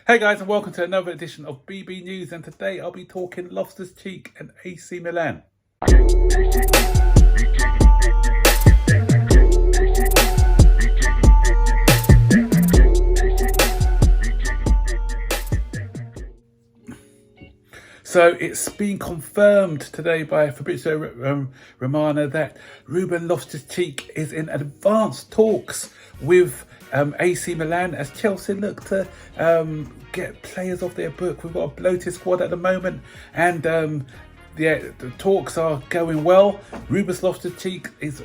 Hey guys, and welcome to another edition of BB News, and today I'll be talking Loftus Cheek and AC Milan. So it's been confirmed today by Fabrizio Romano that Ruben Loftus Cheek is in advanced talks with AC Milan as Chelsea look to get players off their book. We've got a bloated squad at the moment, and the talks are going well. Ruben Loftus Cheek is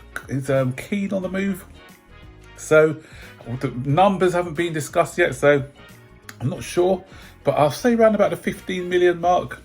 keen on the move. So the numbers haven't been discussed yet, so I'm not sure, but I'll say around about the 15 million mark.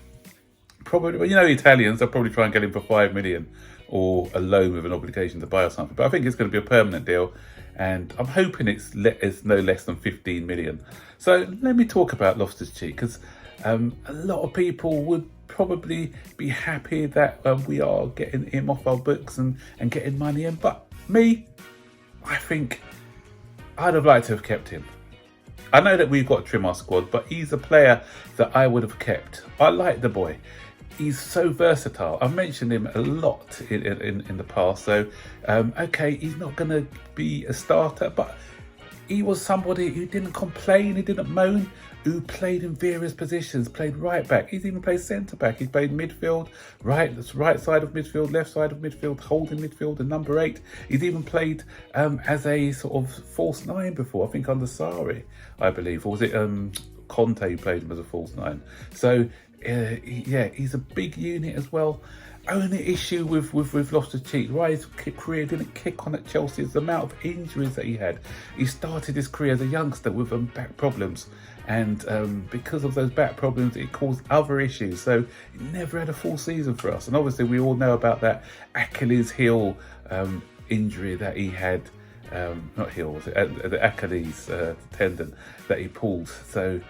Probably, Italians, they'll probably try and get him for 5 million or a loan with an obligation to buy or something. But I think it's going to be a permanent deal, and I'm hoping it's no less than 15 million. So let me talk about Loftus Cheek, because a lot of people would probably be happy that we are getting him off our books and getting money in. But me, I think I'd have liked to have kept him. I know that we've got to trim our squad, but he's a player that I would have kept. I like the boy. He's so versatile. I've mentioned him a lot in the past. So, okay, he's not going to be a starter, but he was somebody who didn't complain, he didn't moan, who played in various positions, played right back. He's even played centre back. He's played midfield, right side of midfield, left side of midfield, holding midfield, and number 8. He's even played as a sort of false 9 before, I think under Sarri, I believe. Or was it Conte played him as a false 9? So, yeah, he's a big unit as well. Only issue with Loftus Cheek, right, his career didn't kick on at Chelsea, is the amount of injuries that he had. He started his career as a youngster with back problems, and because of those back problems, it caused other issues. So he never had a full season for us. And obviously, we all know about that Achilles heel injury that he had. Not heel, was it? The Achilles tendon that he pulled. So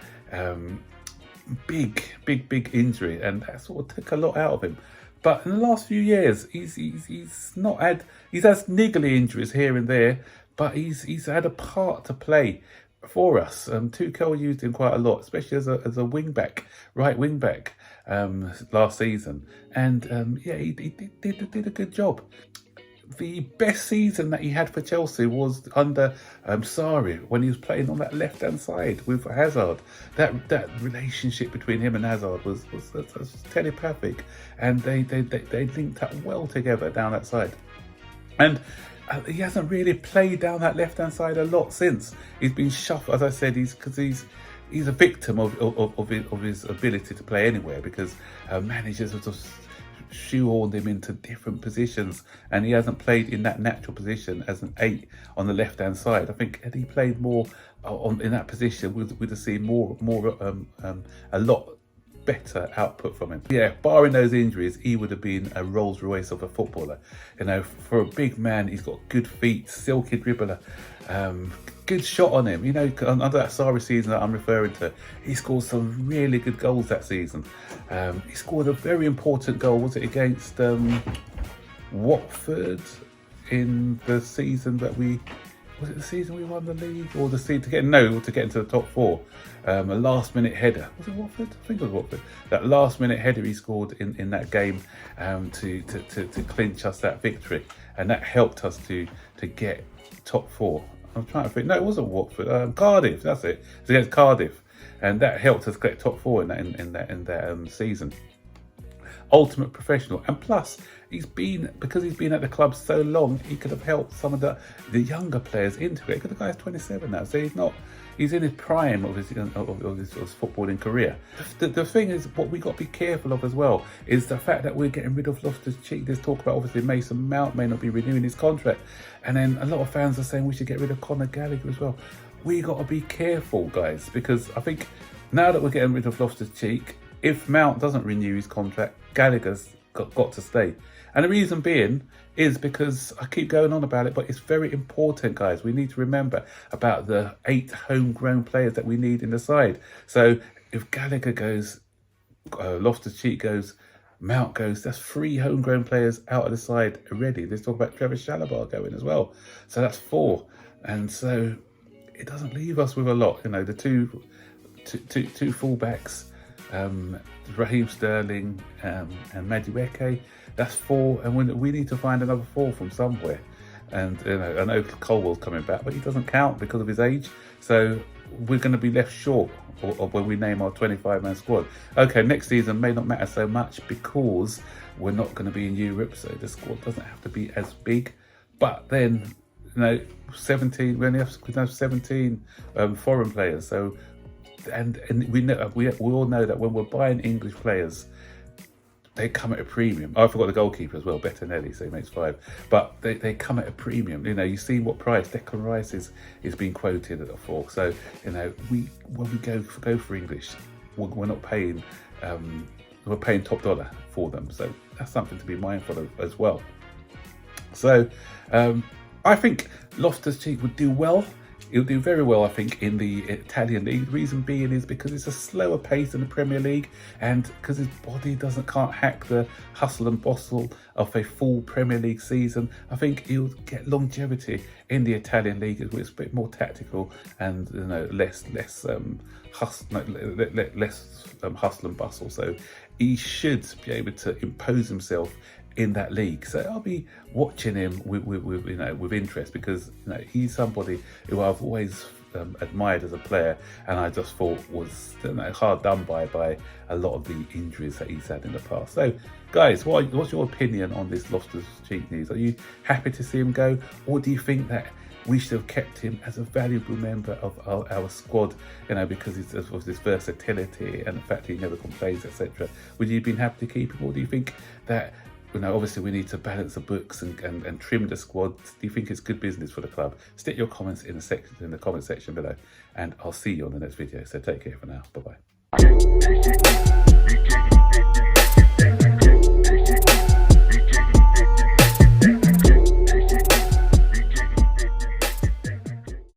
big injury, and that sort of took a lot out of him. But in the last few years, he's had niggly injuries here and there, but he's had a part to play for us. Tuchel used him quite a lot, especially as a wing back, right wing back, last season, and yeah, he did a good job. The best season that he had for Chelsea was under Sarri, when he was playing on that left-hand side with Hazard. That relationship between him and Hazard was telepathic, and they linked up well together down that side. And he hasn't really played down that left-hand side a lot since. He's been shuffled, as I said, because he's a victim of his ability to play anywhere, because managers are just shoehorned him into different positions, and he hasn't played in that natural position as an 8 on the left hand side. I think had he played more in that position, we'd have seen a lot better output from him. Yeah, barring those injuries, he would have been a Rolls Royce of a footballer. For a big man, he's got good feet, silky dribbler, good shot on him. Under that Sarri season that I'm referring to, he scored some really good goals that season. He scored a very important goal. Was it against Watford in the season that was it the season we won the league, or the season to get into the top 4? A last-minute header. Was it Watford? I think it was Watford. That last-minute header he scored in that game to clinch us that victory, and that helped us to get top 4. I'm trying to think. No, it wasn't Watford. Cardiff. That's it. It's against Cardiff, and that helped us get top 4 in that season. Ultimate professional, and plus because he's been at the club so long, he could have helped some of the younger players into it. Because the guy's 27 now, so he's in his prime of his footballing career. The thing is, what we got to be careful of as well is the fact that we're getting rid of Loftus Cheek. There's talk about obviously Mason Mount may not be renewing his contract, and then a lot of fans are saying we should get rid of Conor Gallagher as well. We got to be careful, guys, because I think now that we're getting rid of Loftus Cheek, if Mount doesn't renew his contract, Gallagher's got to stay. And the reason being is because I keep going on about it, but it's very important, guys. We need to remember about the 8 homegrown players that we need in the side. So if Gallagher goes, Loftus Cheek goes, Mount goes, that's 3 homegrown players out of the side already. Let's talk about Trevor Chalobah going as well. So that's 4. And so it doesn't leave us with a lot. The two two fullbacks, Raheem Sterling and Madueke. That's 4, and we need to find another 4 from somewhere. And I know Colwell's coming back, but he doesn't count because of his age. So we're going to be left short of when we name our 25-man squad. Okay, next season may not matter so much because we're not going to be in Europe, so the squad doesn't have to be as big. But then, 17. We only have 17 foreign players. So, and we all know that when we're buying English players, they come at a premium. Oh, I forgot the goalkeeper as well, Bettinelli, so he makes 5. But they come at a premium. You see what price Declan Rice is being quoted at 4. So when we go for English, we're not paying we're paying top dollar for them. So that's something to be mindful of as well. So I think Loftus-Cheek would do well. He'll do very well, I think, in the Italian league. The reason being is because it's a slower pace than the Premier League, and because his body can't hack the hustle and bustle of a full Premier League season. I think he'll get longevity in the Italian league. It's a bit more tactical and less hustle and bustle. So he should be able to impose himself in that league. So I'll be watching him with interest, because he's somebody who I've always admired as a player, and I just thought was hard done by a lot of the injuries that he's had in the past. So guys, what's your opinion on this Loftus-Cheek news? Are you happy to see him go, or do you think that we should have kept him as a valuable member of our squad, because of his versatility and the fact he never complains, etc.? Would you have been happy to keep him, or do you think that obviously we need to balance the books and trim the squad? Do you think it's good business for the club? Stick your comments in the comment section below, and I'll see you on the next video. So take care for now. Bye bye.